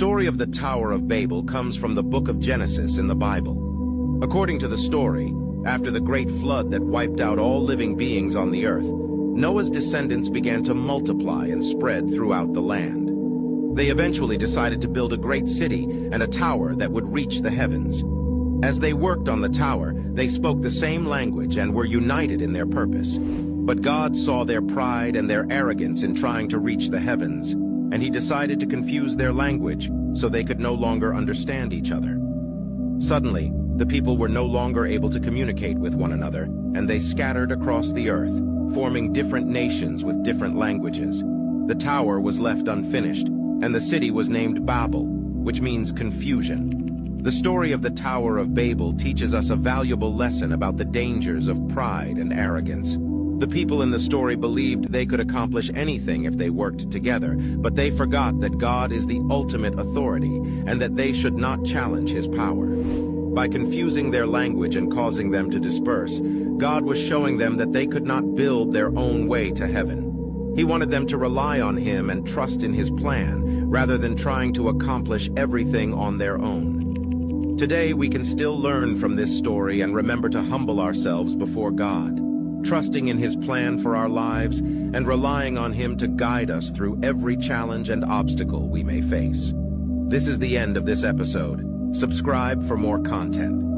story of the Tower of Babel comes from the book of Genesis in the Bible. According to the story, after the great flood that wiped out all living beings on the earth, Noah's descendants began to multiply and spread throughout the land. They eventually decided to build a great city and a tower that would reach the heavens. As they worked on the tower, they spoke the same language and were united in their purpose. But God saw their pride and their arrogance in trying to reach the heavens, and he decided to confuse their language so they could no longer understand each other. Suddenly, the people were no longer able to communicate with one another, and they scattered across the earth, forming different nations with different languages. The tower was left unfinished, and the city was named Babel, which means confusion. The story of the Tower of Babel teaches us a valuable lesson about the dangers of pride and arrogance. The people in the story believed they could accomplish anything if they worked together, but they forgot that God is the ultimate authority and that they should not challenge his power. By confusing their language and causing them to disperse, God was showing them that they could not build their own way to heaven. He wanted them to rely on him and trust in his plan, rather than trying to accomplish everything on their own. Today, we can still learn from this story and remember to humble ourselves before God, trusting in his plan for our lives and relying on him to guide us through every challenge and obstacle we may face. This is the end of this episode. Subscribe for more content.